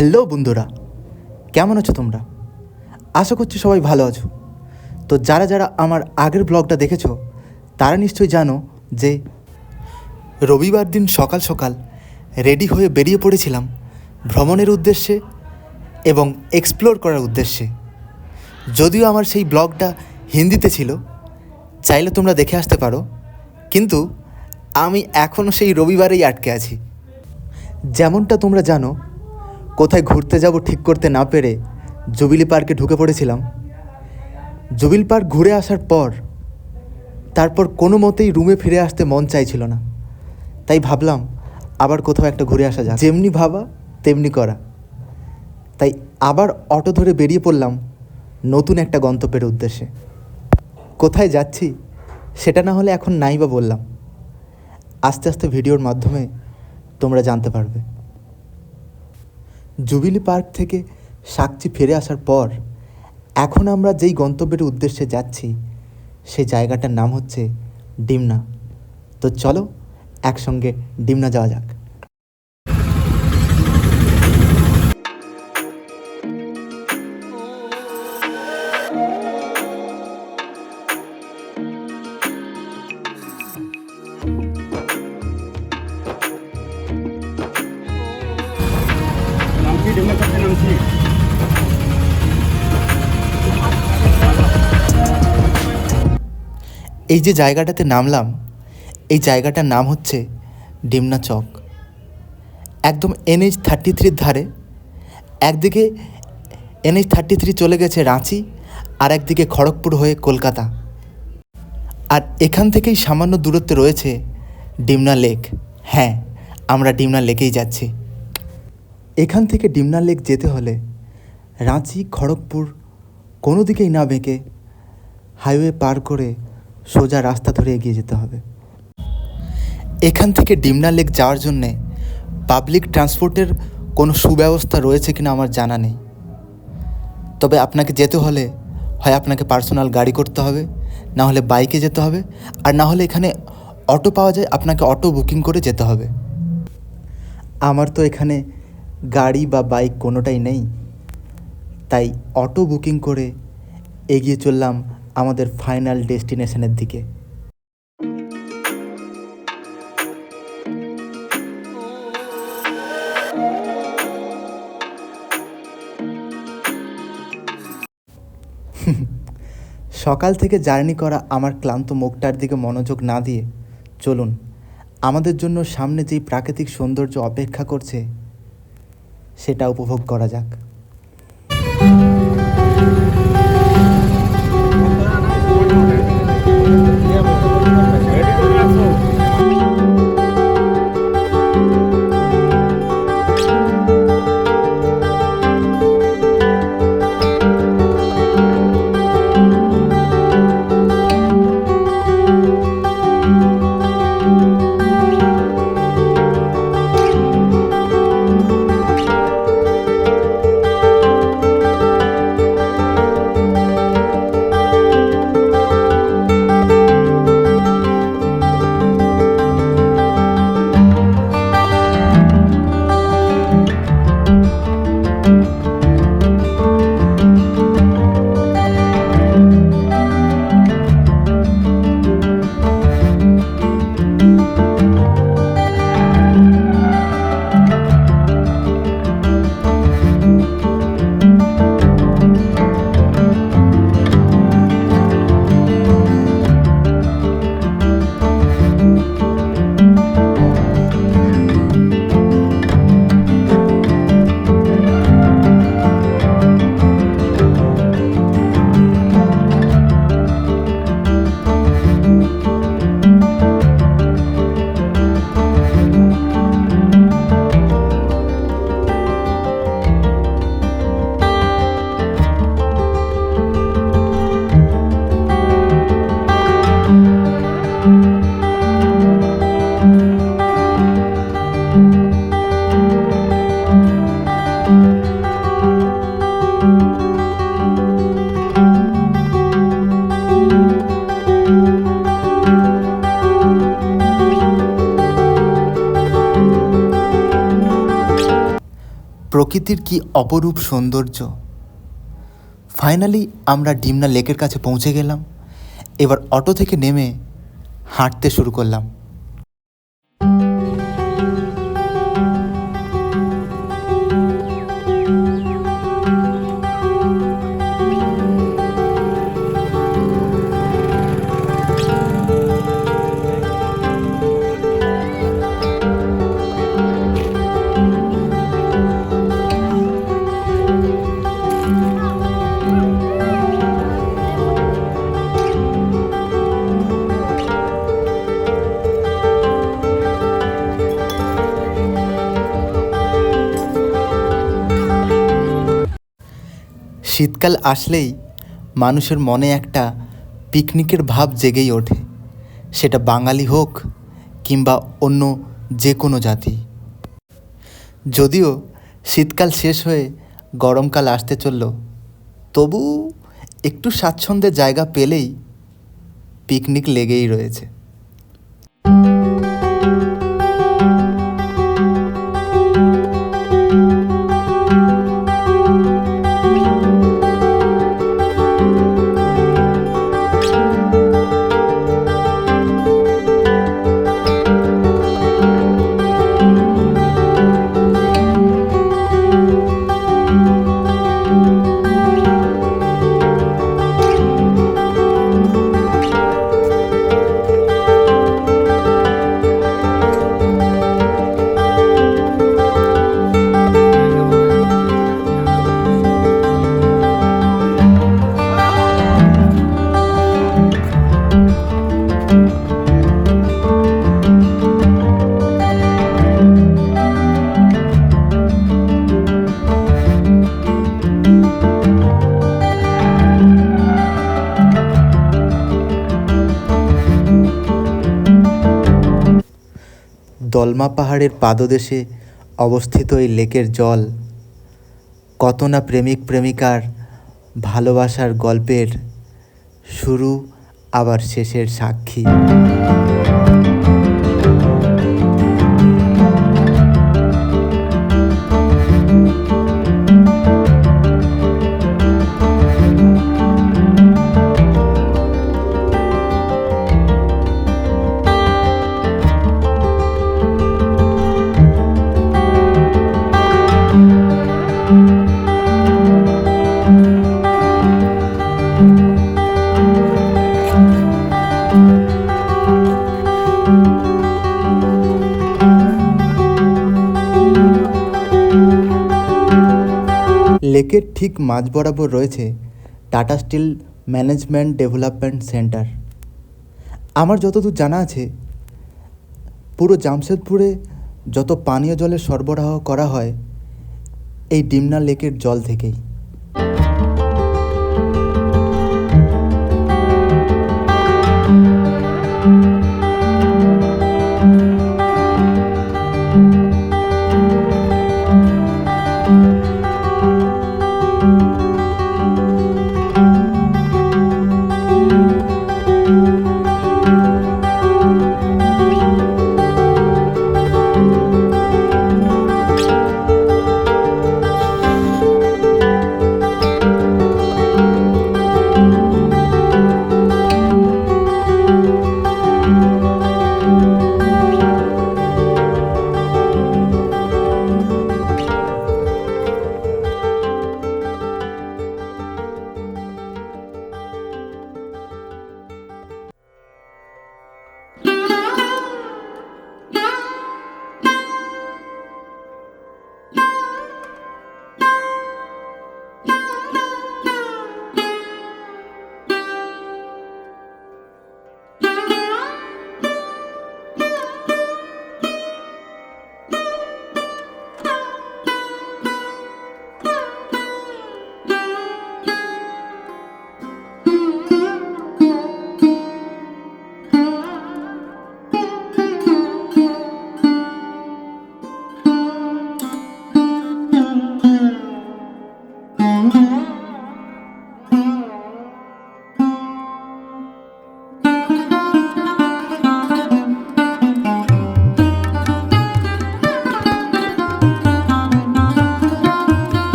Hello বন্ধুরা, কেমন আছো তোমরা? আশা করছি সবাই ভালো আছো। তো যারা যারা আমার আগের ব্লগটা দেখেছো তারা নিশ্চয়ই জানো যে রবিবার দিন সকাল সকাল রেডি হয়ে বেরিয়ে পড়েছিলাম ভ্রমণের উদ্দেশ্যে এবং এক্সপ্লোর করার উদ্দেশ্যে। যদিও আমার সেই ব্লগটা হিন্দিতে ছিল, চাইলে তোমরা দেখে আসতে পারো, কিন্তু আমি এখনও সেই রবিবারেই আটকে আছি। যেমনটা তোমরা জানো, কোথায় ঘুরতে যাব ঠিক করতে না পেরে জুবিলি পার্কে ঢুকে পড়েছিলাম। জুবিলি পার্ক ঘুরে আসার পর তারপর কোনো মতেই রুমে ফিরে আসতে মন চাইছিল না, তাই ভাবলাম আবার কোথাও একটা ঘুরে আসা যাক। যেমনি ভাবা তেমনি করা, তাই আবার অটো ধরে বেরিয়ে পড়লাম নতুন একটা গন্তব্যের উদ্দেশ্যে। কোথায় যাচ্ছি সেটা না হলে এখন নাই বা বললাম, আস্তে আস্তে ভিডিওর মাধ্যমে তোমরা জানতে পারবে। জুবিলি পার্ক থেকে সাকচি ফিরে আসার পর এখন আমরা যেই গন্তব্যের উদ্দেশ্যে যাচ্ছি সেই জায়গাটার নাম হচ্ছে ডিমনা। তো চলো একসঙ্গে ডিমনা যাওয়া যাক। এই যে জায়গাটাতে নামলাম, এই জায়গাটার নাম হচ্ছে ডিমনা চক। একদম NH-33 ধারে। একদিকে NH-33 চলে গেছে রাঁচি, আর একদিকে খড়গপুর হয়ে কলকাতা। আর এখান থেকেই সামান্য দূরত্বে রয়েছে ডিমনা লেক। হ্যাঁ, আমরা ডিমনা লেকেই যাচ্ছি। এখান থেকে ডিমনা লেক যেতে হলে রাঁচি খড়গপুর কোনো দিকেই না বেঁকে হাইওয়ে পার করে সোজা রাস্তা ধরে এগিয়ে যেতে হবে। এখান থেকে ডিমনা লেক যাওয়ার জন্যে পাবলিক ট্রান্সপোর্টের কোনো সুব্যবস্থা রয়েছে কিনা আমার জানা নেই। তবে আপনাকে যেতে হলে হয় আপনাকে পার্সোনাল গাড়ি করতে হবে, না হলে বাইকে যেতে হবে, আর না হলে এখানে অটো পাওয়া যায়, আপনাকে অটো বুকিং করে যেতে হবে। আমার তো এখানে গাড়ি বা বাইক কোনোটাই নেই, তাই অটো বুকিং করে এগিয়ে চললাম আমাদের ফাইনাল ডেস্টিনেশনের দিকে। সকাল থেকে জার্নি করা আমার ক্লান্ত মুখটার দিকে মনোযোগ না দিয়ে চলুন আমাদের জন্য সামনে যেই প্রাকৃতিক সৌন্দর্য অপেক্ষা করছে সেটা উপভোগ করা যাক। প্রকৃতির কি অপরূপ সৌন্দর্য। ফাইনালি আমরা ডিমনা লেকের কাছে পৌঁছে গেলাম। এবার অটো থেকে নেমে হাঁটতে শুরু করলাম। শীতকাল আসলেই মানুষের মনে একটা পিকনিকের ভাব জেগেই ওঠে, সেটা বাঙালি হোক কিংবা অন্য যে কোনো জাতি। যদিও শীতকাল শেষ হয়ে গরমকাল আসতে চলল, তবু একটু স্বাচ্ছন্দ্যের জায়গা পেলেই পিকনিক লেগেই রয়েছে। দলমা পাহাড়ের পাদদেশে অবস্থিত এই লেকের জল কত না প্রেমিক প্রেমিকার ভালোবাসার গল্পের শুরু আবার শেষের সাক্ষী। লেকের ঠিক মাঝ বরাবর রয়েছে Tata steel management development centre. আমার যতদূর জানা আছে, পুরো জামশেদপুরে যত পানীয় জলের সরবরাহ করা হয় এই ডিমনা লেকের জল থেকেই।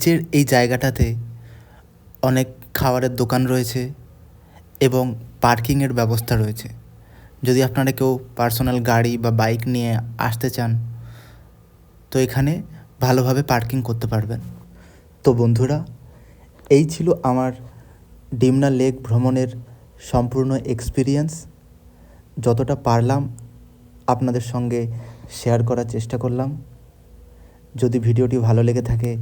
নিচের এই জায়গাটাতে অনেক খাবারের দোকান রয়েছে এবং পার্কিংয়ের ব্যবস্থা রয়েছে। যদি আপনারা কেউ পার্সোনাল গাড়ি বা বাইক নিয়ে আসতে চান তো এখানে ভালোভাবে পার্কিং করতে পারবেন। তো বন্ধুরা, এই ছিল আমার ডিমনা লেক ভ্রমণের সম্পূর্ণ এক্সপিরিয়েন্স। যতটা পারলাম আপনাদের সঙ্গে শেয়ার করার চেষ্টা করলাম। যদি ভিডিওটি ভালো লেগে থাকে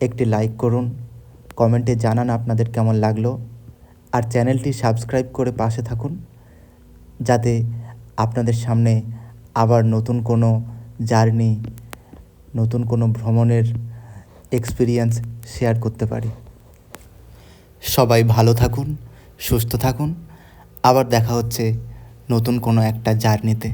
একটি লাইক করুন, কমেন্টে জানান আপনাদের কেমন লাগলো, আর চ্যানেলটি সাবস্ক্রাইব করে পাশে থাকুন যাতে আপনাদের সামনে আবার নতুন কোনো জার্নি, নতুন কোনো ভ্রমণের এক্সপিরিয়েন্স শেয়ার করতে পারি। সবাই ভালো থাকুন, সুস্থ থাকুন। আবার দেখা হচ্ছে নতুন কোনো একটা জার্নিতে।